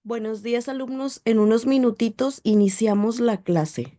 Buenos días, alumnos. En unos minutitos iniciamos la clase.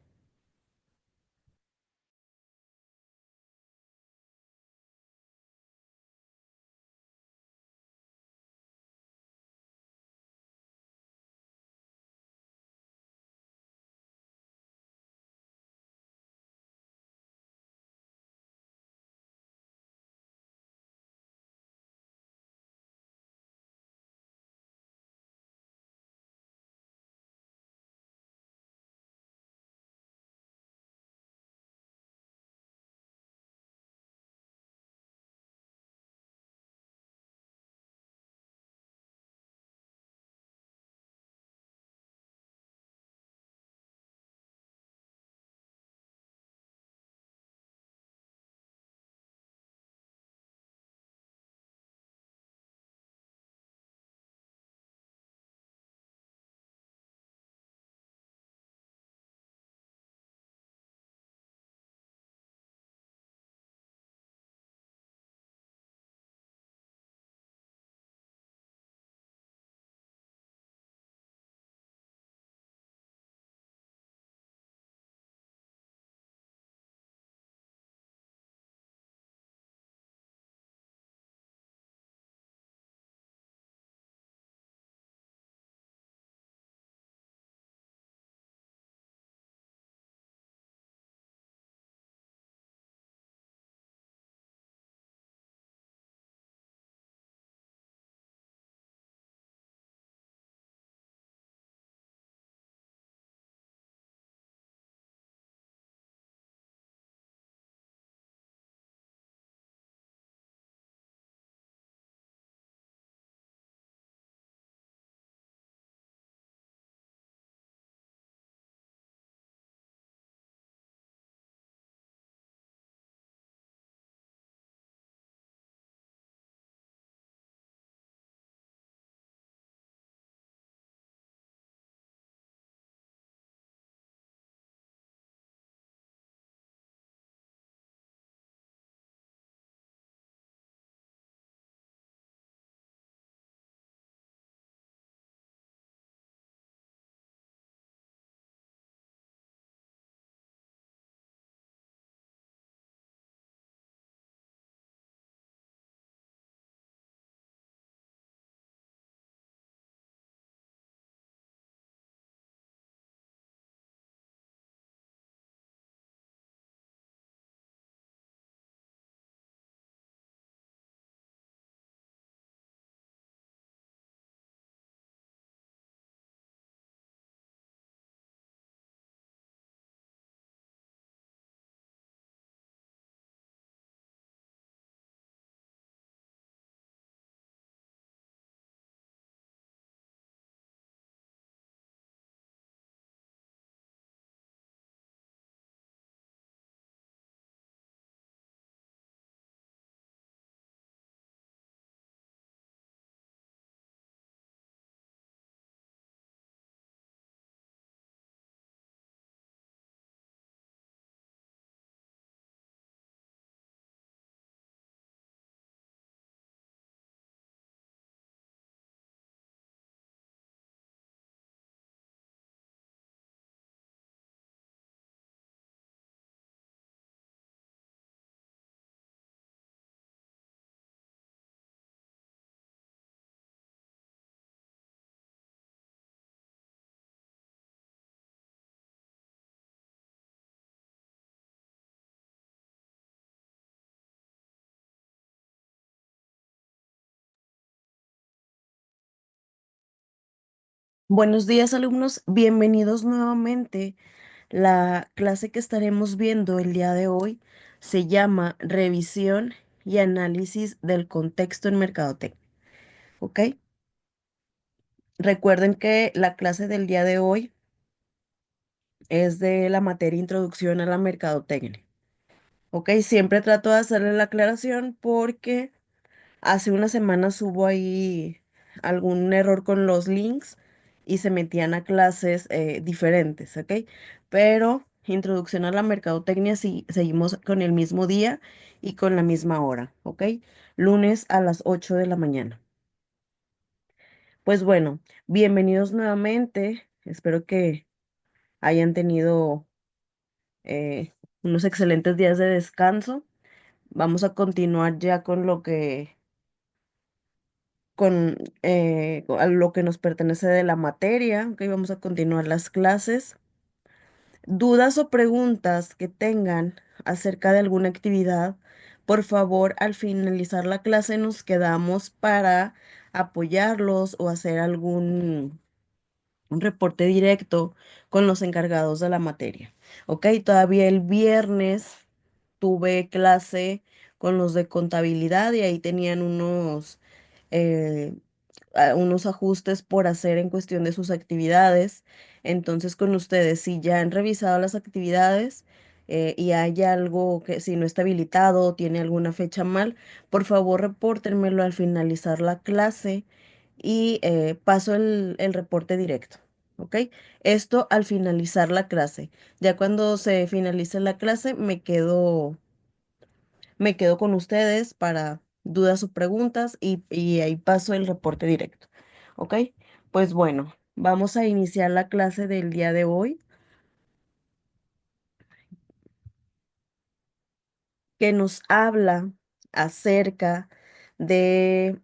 Buenos días, alumnos. Bienvenidos nuevamente. La clase que estaremos viendo el día de hoy se llama Revisión y Análisis del Contexto en Mercadotecnia. ¿Ok? Recuerden que la clase del día de hoy es de la materia Introducción a la Mercadotecnia. ¿Ok? Siempre trato de hacerle la aclaración porque hace unas semanas hubo ahí algún error con los links y se metían a clases diferentes, ¿ok? Pero introducción a la mercadotecnia sí, seguimos con el mismo día y con la misma hora, ¿ok? Lunes a las 8 de la mañana. Pues bueno, bienvenidos nuevamente. Espero que hayan tenido eh, unos excelentes días de descanso. Vamos a continuar ya con a lo que nos pertenece de la materia. Ok, vamos a continuar las clases. Dudas o preguntas que tengan acerca de alguna actividad, por favor, al finalizar la clase nos quedamos para apoyarlos o hacer un reporte directo con los encargados de la materia. Ok, todavía el viernes tuve clase con los de contabilidad y ahí tenían eh, unos ajustes por hacer en cuestión de sus actividades. Entonces, con ustedes, si ya han revisado las actividades y hay algo que si no está habilitado o tiene alguna fecha mal, por favor, repórtenmelo al finalizar la clase y paso el reporte directo. ¿Ok? Esto al finalizar la clase. Ya cuando se finalice la clase, me quedo con ustedes para dudas o preguntas y ahí paso el reporte directo. ¿Ok? Pues bueno, vamos a iniciar la clase del día de hoy que nos habla acerca de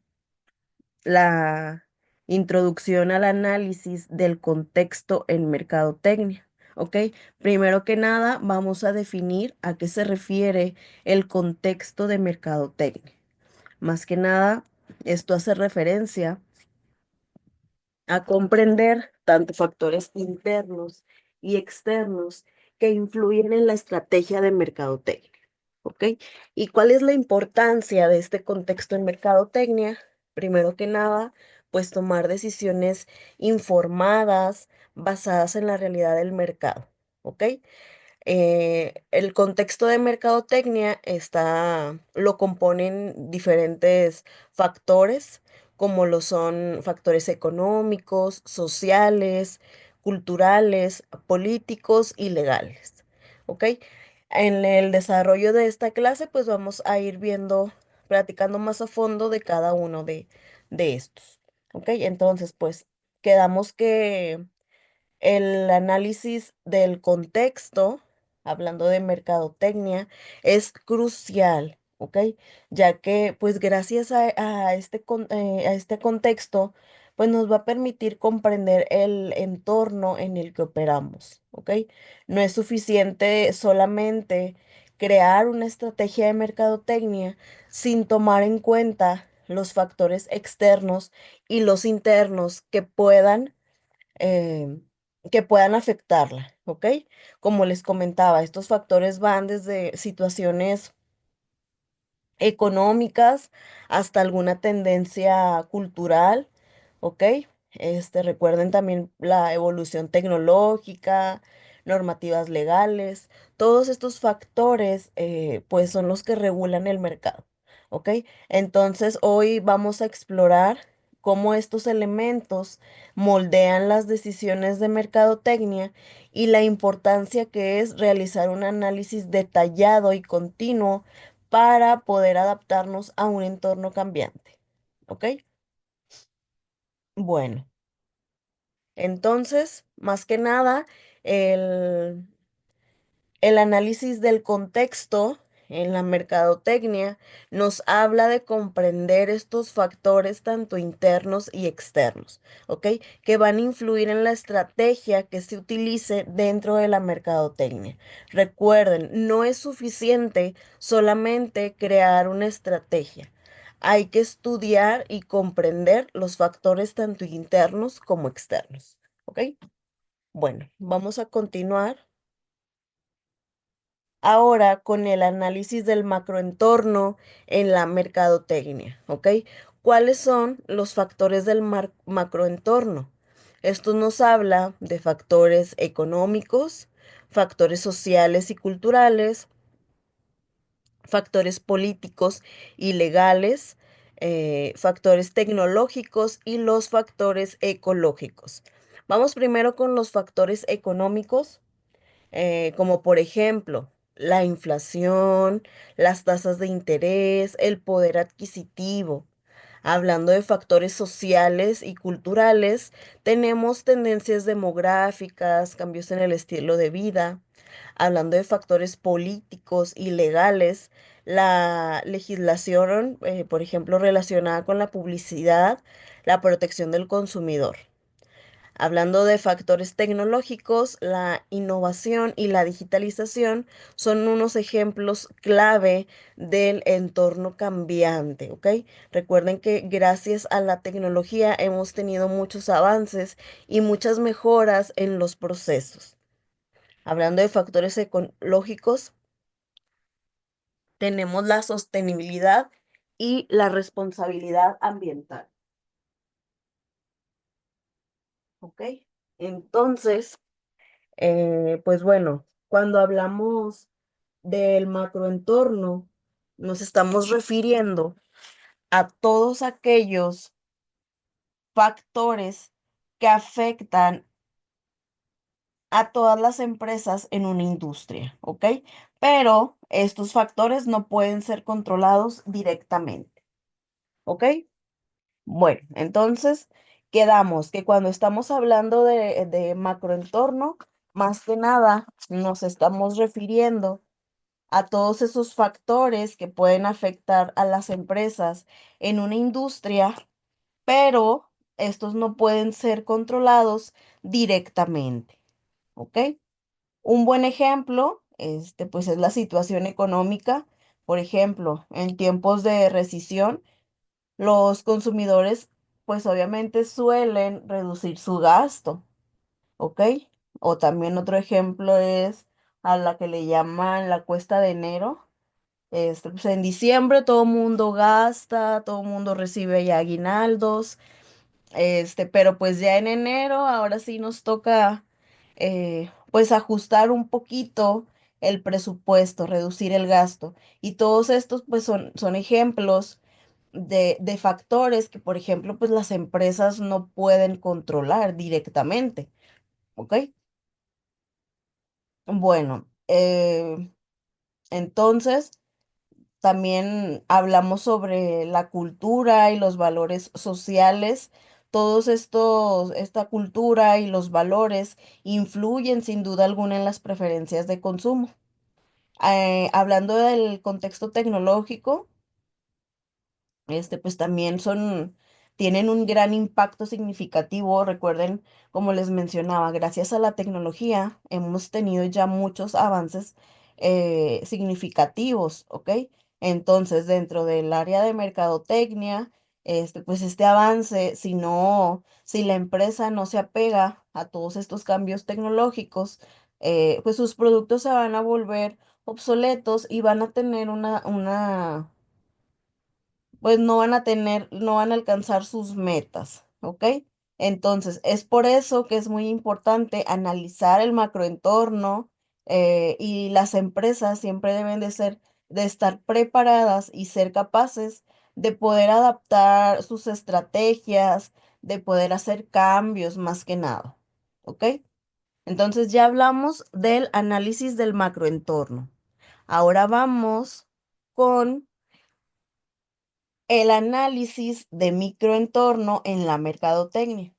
la introducción al análisis del contexto en mercadotecnia. ¿Ok? Primero que nada, vamos a definir a qué se refiere el contexto de mercadotecnia. Más que nada, esto hace referencia a comprender tanto factores internos y externos que influyen en la estrategia de mercadotecnia. ¿Ok? ¿Y cuál es la importancia de este contexto en mercadotecnia? Primero que nada, pues tomar decisiones informadas, basadas en la realidad del mercado. ¿Ok? El contexto de mercadotecnia lo componen diferentes factores, como lo son factores económicos, sociales, culturales, políticos y legales. ¿Ok? En el desarrollo de esta clase, pues vamos a ir platicando más a fondo de cada uno de estos. ¿Ok? Entonces, pues quedamos que el análisis del contexto, hablando de mercadotecnia, es crucial, ¿ok? Ya que, pues, gracias a este contexto, pues nos va a permitir comprender el entorno en el que operamos, ¿ok? No es suficiente solamente crear una estrategia de mercadotecnia sin tomar en cuenta los factores externos y los internos eh, que puedan afectarla, ¿ok? Como les comentaba, estos factores van desde situaciones económicas hasta alguna tendencia cultural, ¿ok? Recuerden también la evolución tecnológica, normativas legales, todos estos factores pues son los que regulan el mercado, ¿ok? Entonces hoy vamos a explorar cómo estos elementos moldean las decisiones de mercadotecnia y la importancia que es realizar un análisis detallado y continuo para poder adaptarnos a un entorno cambiante. ¿Ok? Bueno, entonces, más que nada, el, el análisis del contexto en la mercadotecnia nos habla de comprender estos factores tanto internos y externos, ¿ok? Que van a influir en la estrategia que se utilice dentro de la mercadotecnia. Recuerden, no es suficiente solamente crear una estrategia. Hay que estudiar y comprender los factores tanto internos como externos, ¿ok? Bueno, vamos a continuar ahora con el análisis del macroentorno en la mercadotecnia, ¿ok? ¿Cuáles son los factores del macroentorno? Esto nos habla de factores económicos, factores sociales y culturales, factores políticos y legales, factores tecnológicos y los factores ecológicos. Vamos primero con los factores económicos como por ejemplo la inflación, las tasas de interés, el poder adquisitivo. Hablando de factores sociales y culturales, tenemos tendencias demográficas, cambios en el estilo de vida. Hablando de factores políticos y legales, la legislación, por ejemplo, relacionada con la publicidad, la protección del consumidor. Hablando de factores tecnológicos, la innovación y la digitalización son unos ejemplos clave del entorno cambiante, ¿ok? Recuerden que gracias a la tecnología hemos tenido muchos avances y muchas mejoras en los procesos. Hablando de factores ecológicos, tenemos la sostenibilidad y la responsabilidad ambiental, ¿ok? Entonces, pues bueno, cuando hablamos del macroentorno, nos estamos refiriendo a todos aquellos factores que afectan a todas las empresas en una industria, ¿ok? Pero estos factores no pueden ser controlados directamente, ¿ok? Bueno, entonces quedamos que cuando estamos hablando de macroentorno, más que nada nos estamos refiriendo a todos esos factores que pueden afectar a las empresas en una industria, pero estos no pueden ser controlados directamente, ¿ok? Un buen ejemplo, pues es la situación económica. Por ejemplo, en tiempos de recesión, los consumidores, pues obviamente suelen reducir su gasto, ¿ok? O también otro ejemplo es a la que le llaman la cuesta de enero. Pues en diciembre todo el mundo gasta, todo el mundo recibe ya aguinaldos, pero pues ya en enero ahora sí nos toca pues ajustar un poquito el presupuesto, reducir el gasto. Y todos estos pues son ejemplos de factores que, por ejemplo, pues las empresas no pueden controlar directamente, ¿ok? Bueno, entonces... También hablamos sobre la cultura y los valores sociales. Esta cultura y los valores influyen sin duda alguna en las preferencias de consumo. Hablando del contexto tecnológico, pues también tienen un gran impacto significativo. Recuerden, como les mencionaba, gracias a la tecnología hemos tenido ya muchos avances significativos, ¿ok? Entonces, dentro del área de mercadotecnia, pues este avance, si la empresa no se apega a todos estos cambios tecnológicos, pues sus productos se van a volver obsoletos y van a tener pues no van a alcanzar sus metas, ¿ok? Entonces, es por eso que es muy importante analizar el macroentorno y las empresas siempre deben de estar preparadas y ser capaces de poder adaptar sus estrategias, de poder hacer cambios más que nada, ¿ok? Entonces ya hablamos del análisis del macroentorno. Ahora vamos con el análisis de microentorno en la mercadotecnia.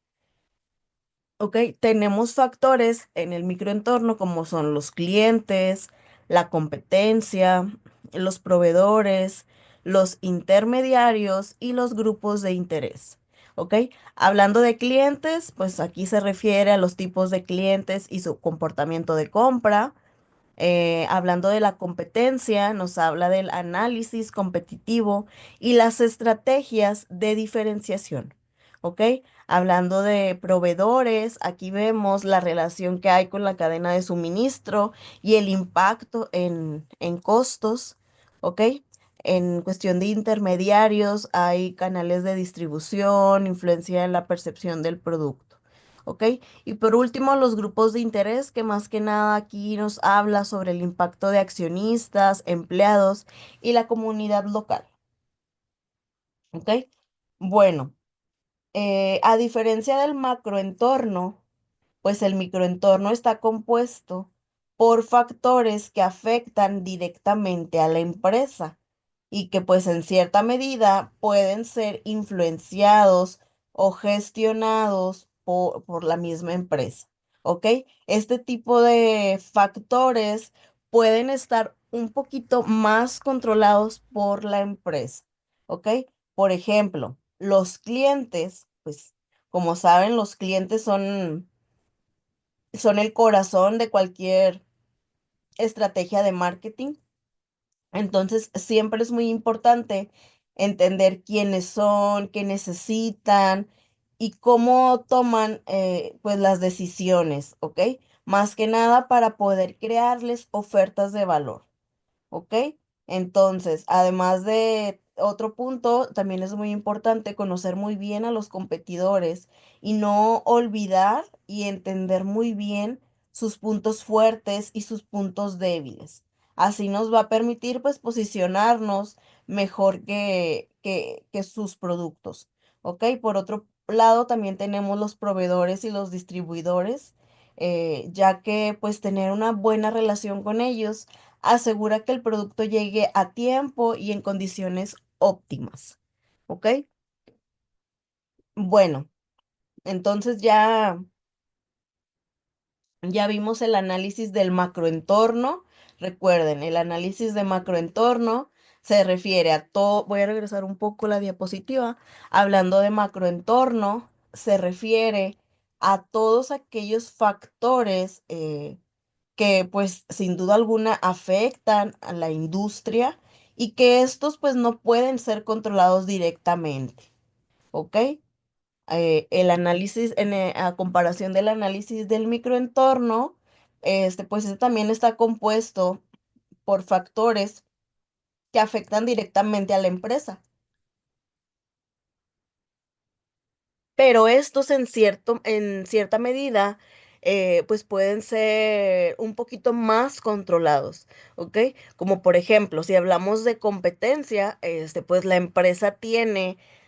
Ok, tenemos factores en el microentorno como son los clientes, la competencia, los proveedores, los intermediarios y los grupos de interés. Ok, hablando de clientes, pues aquí se refiere a los tipos de clientes y su comportamiento de compra. Hablando de la competencia, nos habla del análisis competitivo y las estrategias de diferenciación. ¿Ok? Hablando de proveedores, aquí vemos la relación que hay con la cadena de suministro y el impacto en costos. ¿Ok? En cuestión de intermediarios, hay canales de distribución, influencia en la percepción del producto. ¿Ok? Y por último, los grupos de interés, que más que nada aquí nos habla sobre el impacto de accionistas, empleados y la comunidad local. ¿Ok? Bueno, a diferencia del macroentorno, pues el microentorno está compuesto por factores que afectan directamente a la empresa. y que pues en cierta medida pueden ser influenciados o gestionados por la misma empresa. ¿Ok? Este tipo de factores pueden estar un poquito más controlados por la empresa. ¿Ok? Por ejemplo, los clientes, pues como saben, los clientes son el corazón de cualquier estrategia de marketing. Entonces, siempre es muy importante entender quiénes son, qué necesitan y cómo toman pues las decisiones, ¿ok? Más que nada para poder crearles ofertas de valor. ¿Ok? Entonces, además de otro punto, también es muy importante conocer muy bien a los competidores y no olvidar y entender muy bien sus puntos fuertes y sus puntos débiles. Así nos va a permitir pues posicionarnos mejor que sus productos. ¿Ok? Por otro lado, también tenemos los proveedores y los distribuidores, ya que pues tener una buena relación con ellos asegura que el producto llegue a tiempo y en condiciones óptimas. ¿Ok? Bueno, entonces ya vimos el análisis del macroentorno. Recuerden, el análisis de macroentorno se refiere a todo. Voy a regresar un poco la diapositiva. Hablando de macroentorno, se refiere a todos aquellos factores que pues sin duda alguna afectan a la industria y que estos pues no pueden ser controlados directamente, ¿ok? El análisis, a comparación del análisis del microentorno, pues este también está compuesto por factores que afectan directamente a la empresa. Pero estos en cierta medida, pues pueden ser un poquito más controlados, ¿ok? Como por ejemplo, si hablamos de competencia, pues la empresa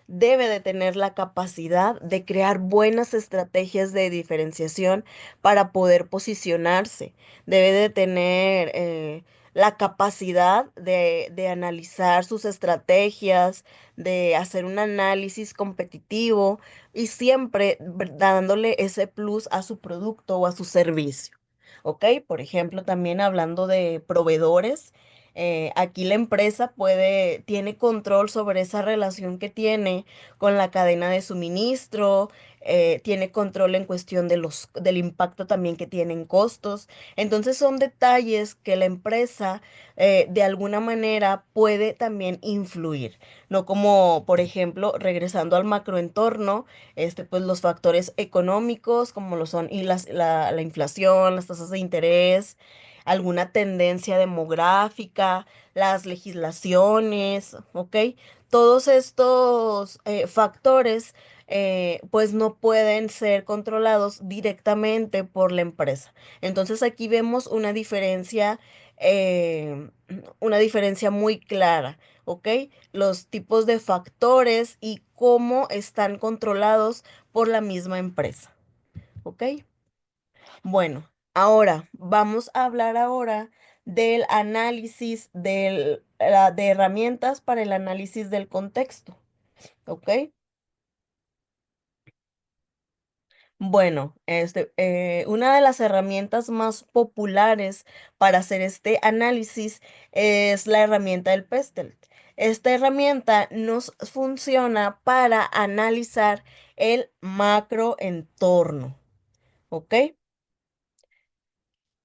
debe de tener la capacidad de crear buenas estrategias de diferenciación para poder posicionarse. Debe de tener la capacidad de analizar sus estrategias, de hacer un análisis competitivo y siempre dándole ese plus a su producto o a su servicio. ¿Ok? Por ejemplo, también hablando de proveedores, aquí la empresa tiene control sobre esa relación que tiene con la cadena de suministro, tiene control en cuestión del impacto también que tienen costos. Entonces son detalles que la empresa de alguna manera puede también influir, no como, por ejemplo, regresando al macroentorno, pues los factores económicos, como lo son y la inflación, las tasas de interés, alguna tendencia demográfica, las legislaciones, ¿ok? Todos estos factores, pues no pueden ser controlados directamente por la empresa. Entonces aquí vemos una diferencia muy clara, ¿ok? Los tipos de factores y cómo están controlados por la misma empresa. ¿Ok? Bueno, ahora vamos a hablar ahora del análisis de herramientas para el análisis del contexto. ¿Ok? Bueno, una de las herramientas más populares para hacer este análisis es la herramienta del Pestel. Esta herramienta nos funciona para analizar el macroentorno, ¿ok?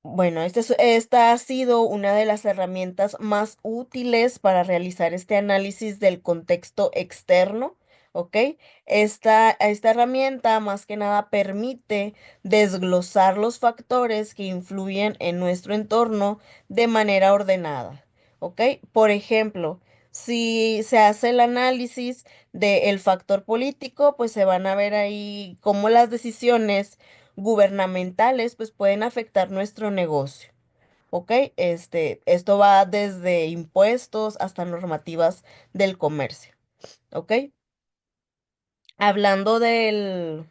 Bueno, esta ha sido una de las herramientas más útiles para realizar este análisis del contexto externo, ¿ok? Esta herramienta más que nada permite desglosar los factores que influyen en nuestro entorno de manera ordenada, ¿ok? Por ejemplo, si se hace el análisis del factor político, pues se van a ver ahí cómo las decisiones gubernamentales pues pueden afectar nuestro negocio. ¿Ok? Esto va desde impuestos hasta normativas del comercio. ¿Ok? Hablando del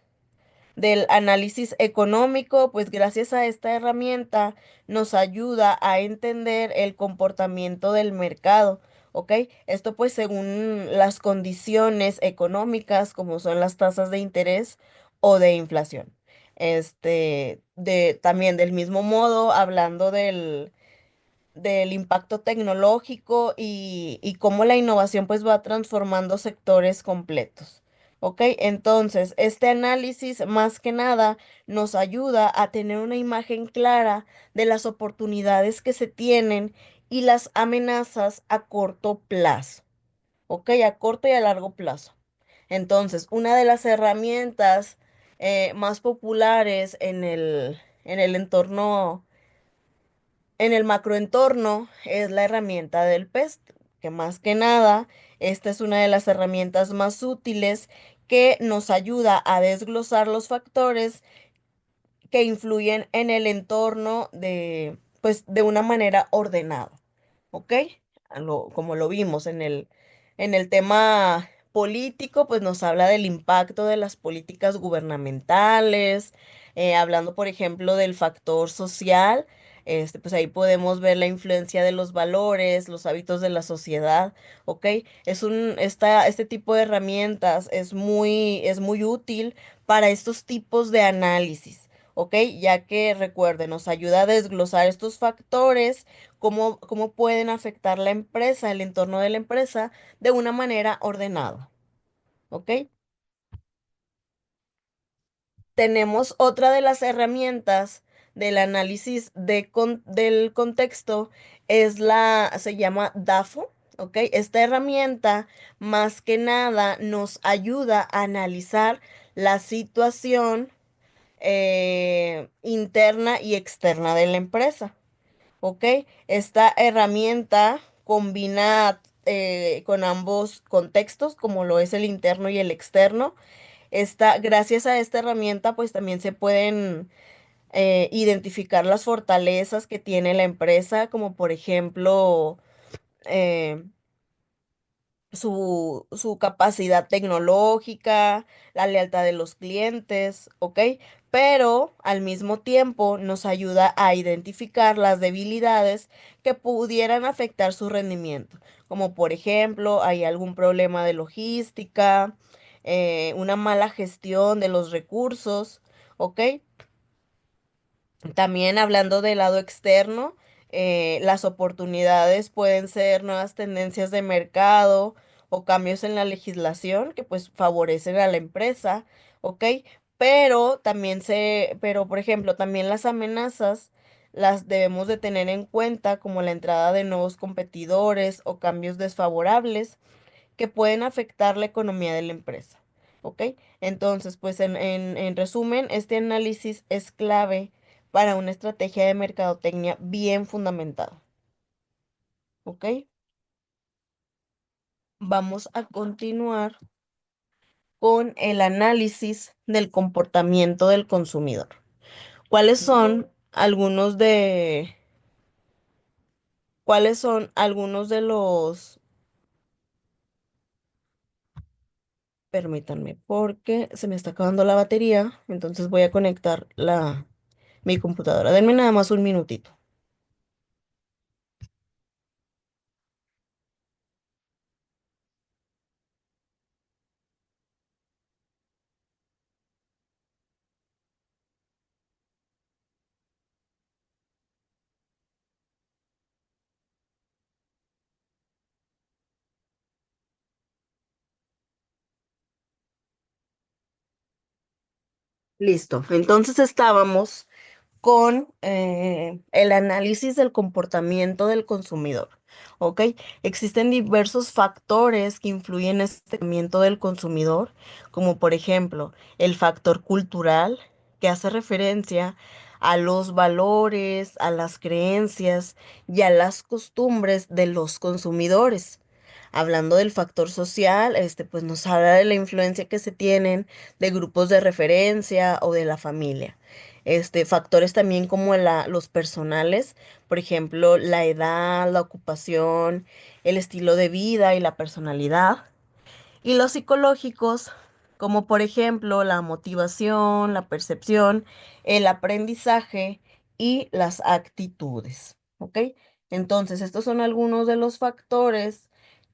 análisis económico, pues gracias a esta herramienta nos ayuda a entender el comportamiento del mercado. ¿ok? Esto pues según las condiciones económicas, como son las tasas de interés o de inflación. También del mismo modo, hablando del impacto tecnológico y cómo la innovación pues va transformando sectores completos. ¿Ok? Entonces, este análisis más que nada nos ayuda a tener una imagen clara de las oportunidades que se tienen y las amenazas a corto plazo. ¿Ok? A corto y a largo plazo. Entonces, una de las herramientas más populares en el entorno en el macroentorno es la herramienta del PEST, que más que nada, esta es una de las herramientas más útiles que nos ayuda a desglosar los factores que influyen en el entorno pues, de una manera ordenada. ¿Ok? Como lo vimos en el tema político, pues nos habla del impacto de las políticas gubernamentales, hablando, por ejemplo, del factor social, pues ahí podemos ver la influencia de los valores, los hábitos de la sociedad, ¿ok? Este tipo de herramientas es muy útil para estos tipos de análisis. ¿Ok? Ya que recuerden, nos ayuda a desglosar estos factores cómo pueden afectar la empresa, el entorno de la empresa, de una manera ordenada. ¿Ok? Tenemos otra de las herramientas del análisis del contexto, se llama DAFO. ¿Ok? Esta herramienta más que nada nos ayuda a analizar la situación interna y externa de la empresa. ¿Ok? Esta herramienta combina con ambos contextos, como lo es el interno y el externo. Gracias a esta herramienta, pues también se pueden identificar las fortalezas que tiene la empresa, como por ejemplo, eh, su capacidad tecnológica, la lealtad de los clientes, ¿ok? Pero al mismo tiempo nos ayuda a identificar las debilidades que pudieran afectar su rendimiento, como por ejemplo, hay algún problema de logística, una mala gestión de los recursos, ¿ok? También hablando del lado externo, las oportunidades pueden ser nuevas tendencias de mercado o cambios en la legislación que pues favorecen a la empresa, ¿ok? Pero por ejemplo, también las amenazas las debemos de tener en cuenta como la entrada de nuevos competidores o cambios desfavorables que pueden afectar la economía de la empresa. ¿Ok? Entonces, pues en resumen, este análisis es clave para una estrategia de mercadotecnia bien fundamentada. ¿Ok? Vamos a continuar con el análisis del comportamiento del consumidor. ¿Cuáles son cuáles son algunos de los, permítanme, porque se me está acabando la batería, entonces voy a conectar mi computadora. Denme nada más un minutito. Listo. Entonces estábamos con el análisis del comportamiento del consumidor. ¿Ok? Existen diversos factores que influyen en este comportamiento del consumidor, como por ejemplo el factor cultural, que hace referencia a los valores, a las creencias y a las costumbres de los consumidores. Hablando del factor social, pues nos habla de la influencia que se tienen de grupos de referencia o de la familia. Factores también como los personales, por ejemplo, la edad, la ocupación, el estilo de vida y la personalidad. Y los psicológicos, como por ejemplo la motivación, la percepción, el aprendizaje y las actitudes. ¿Ok? Entonces, estos son algunos de los factores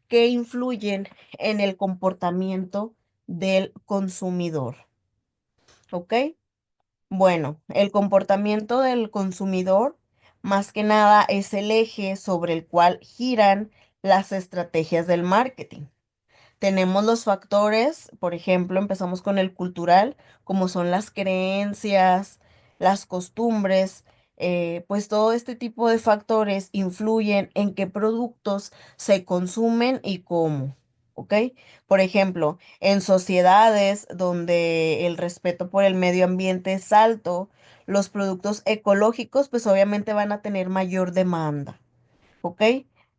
que influyen en el comportamiento del consumidor. ¿Ok? Bueno, el comportamiento del consumidor, más que nada, es el eje sobre el cual giran las estrategias del marketing. Tenemos los factores, por ejemplo, empezamos con el cultural, como son las creencias, las costumbres, pues todo este tipo de factores influyen en qué productos se consumen y cómo, ¿ok? Por ejemplo, en sociedades donde el respeto por el medio ambiente es alto, los productos ecológicos pues obviamente van a tener mayor demanda. ¿Ok?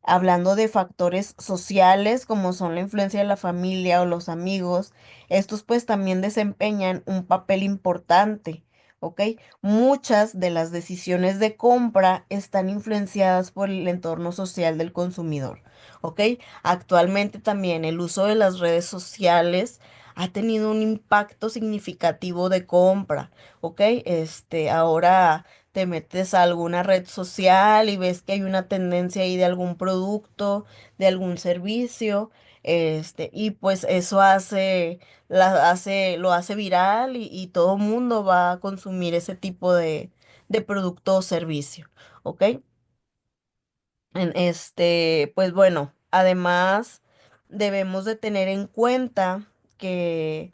Hablando de factores sociales como son la influencia de la familia o los amigos, estos pues también desempeñan un papel importante, ¿ok? Muchas de las decisiones de compra están influenciadas por el entorno social del consumidor, ¿ok? Actualmente también el uso de las redes sociales ha tenido un impacto significativo de compra, ¿ok? Ahora te metes a alguna red social y ves que hay una tendencia ahí de algún producto, de algún servicio, y pues eso lo hace viral y todo el mundo va a consumir ese tipo de producto o servicio, ¿ok? Pues bueno, además debemos de tener en cuenta que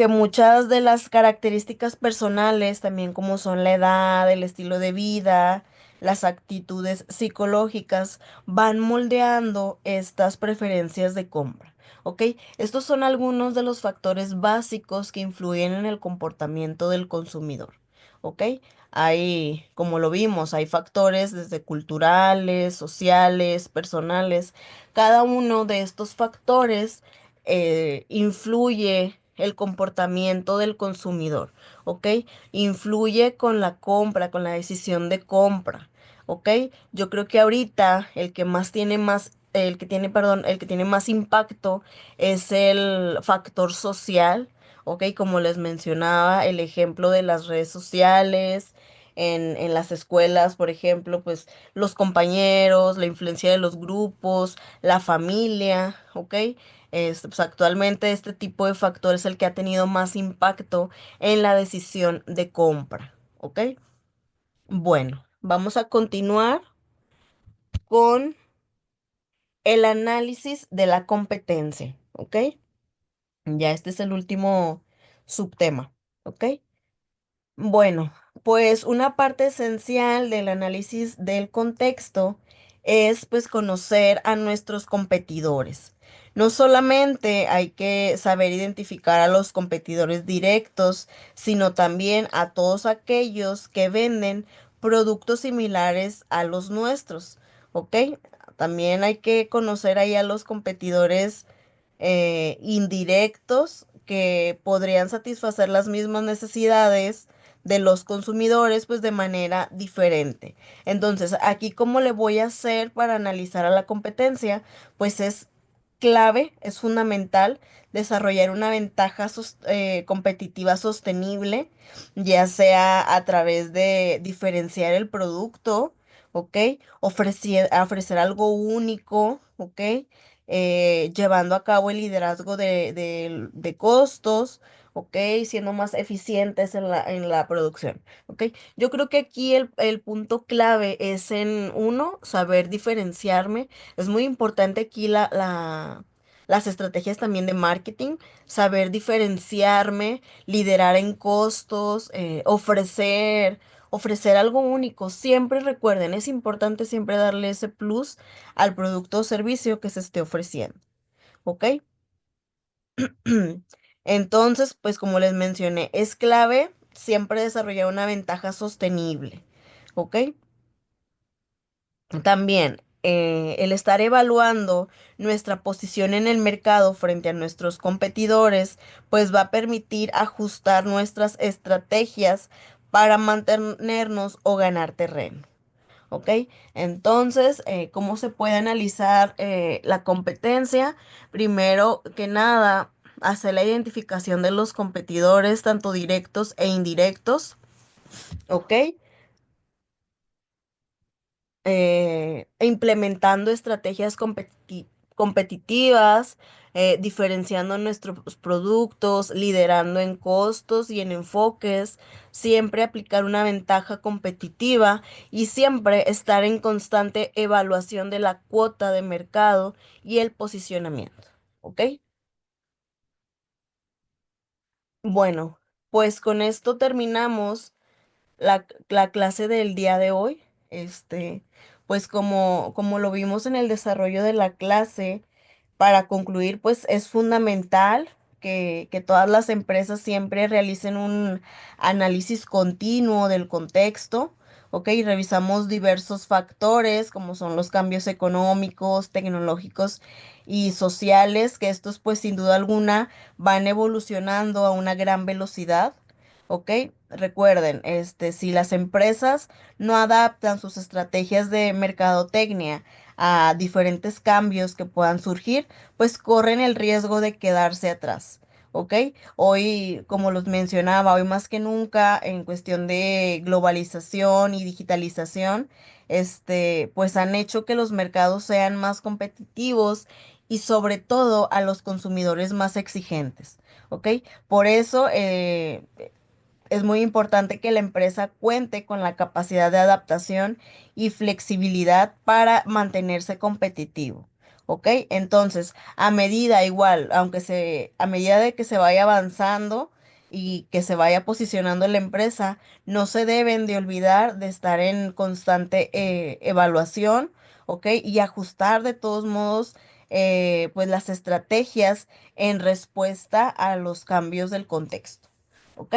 muchas de las características personales, también como son la edad, el estilo de vida, las actitudes psicológicas, van moldeando estas preferencias de compra. ¿Ok? Estos son algunos de los factores básicos que influyen en el comportamiento del consumidor. ¿Ok? Como lo vimos, hay factores desde culturales, sociales, personales. Cada uno de estos factores influye el comportamiento del consumidor, ¿ok? Influye con la compra, con la decisión de compra, ¿ok? Yo creo que ahorita el que tiene más impacto es el factor social, ¿ok? Como les mencionaba, el ejemplo de las redes sociales. En las escuelas, por ejemplo, pues los compañeros, la influencia de los grupos, la familia, ¿ok? Pues actualmente este tipo de factor es el que ha tenido más impacto en la decisión de compra, ¿ok? Bueno, vamos a continuar con el análisis de la competencia, ¿ok? Ya este es el último subtema, ¿ok? Bueno, pues una parte esencial del análisis del contexto es pues conocer a nuestros competidores. No solamente hay que saber identificar a los competidores directos, sino también a todos aquellos que venden productos similares a los nuestros, ¿ok? También hay que conocer ahí a los competidores indirectos que podrían satisfacer las mismas necesidades de los consumidores, pues de manera diferente. Entonces, aquí, ¿cómo le voy a hacer para analizar a la competencia? Pues es clave, es fundamental desarrollar una ventaja competitiva sostenible, ya sea a través de diferenciar el producto, ¿ok? Ofrecer algo único, ¿ok? Llevando a cabo el liderazgo de costos, ¿ok? Siendo más eficientes en la producción, ¿ok? Yo creo que aquí el punto clave es en uno, saber diferenciarme. Es muy importante aquí las estrategias también de marketing, saber diferenciarme, liderar en costos, ofrecer algo único. Siempre recuerden, es importante siempre darle ese plus al producto o servicio que se esté ofreciendo, ¿ok? Entonces, pues como les mencioné, es clave siempre desarrollar una ventaja sostenible, ¿ok? También el estar evaluando nuestra posición en el mercado frente a nuestros competidores, pues va a permitir ajustar nuestras estrategias para mantenernos o ganar terreno. ¿Ok? Entonces, ¿cómo se puede analizar la competencia? Primero que nada, hacer la identificación de los competidores, tanto directos e indirectos, ¿ok? implementando estrategias competitivas, diferenciando nuestros productos, liderando en costos y en enfoques, siempre aplicar una ventaja competitiva y siempre estar en constante evaluación de la cuota de mercado y el posicionamiento. ¿Ok? Bueno, pues con esto terminamos la clase del día de hoy. Este, pues como lo vimos en el desarrollo de la clase, para concluir, pues es fundamental que todas las empresas siempre realicen un análisis continuo del contexto, ¿ok? Revisamos diversos factores como son los cambios económicos, tecnológicos y sociales, que estos pues sin duda alguna van evolucionando a una gran velocidad. ¿Ok? Recuerden, si las empresas no adaptan sus estrategias de mercadotecnia a diferentes cambios que puedan surgir, pues corren el riesgo de quedarse atrás. ¿Ok? Hoy, como los mencionaba, hoy más que nunca en cuestión de globalización y digitalización, pues han hecho que los mercados sean más competitivos y sobre todo a los consumidores más exigentes. ¿Ok? Por eso, es muy importante que la empresa cuente con la capacidad de adaptación y flexibilidad para mantenerse competitivo. ¿Ok? Entonces, a medida igual, a medida de que se vaya avanzando y que se vaya posicionando la empresa, no se deben de olvidar de estar en constante evaluación, ¿ok? Y ajustar de todos modos, pues las estrategias en respuesta a los cambios del contexto. ¿Ok?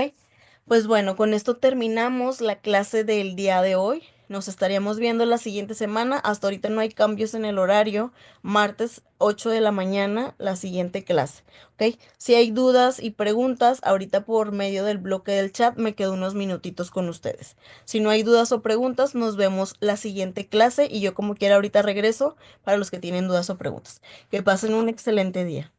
Pues bueno, con esto terminamos la clase del día de hoy. Nos estaríamos viendo la siguiente semana. Hasta ahorita no hay cambios en el horario. Martes 8 de la mañana, la siguiente clase. ¿Ok? Si hay dudas y preguntas, ahorita por medio del bloque del chat me quedo unos minutitos con ustedes. Si no hay dudas o preguntas, nos vemos la siguiente clase y yo como quiera ahorita regreso para los que tienen dudas o preguntas. Que pasen un excelente día.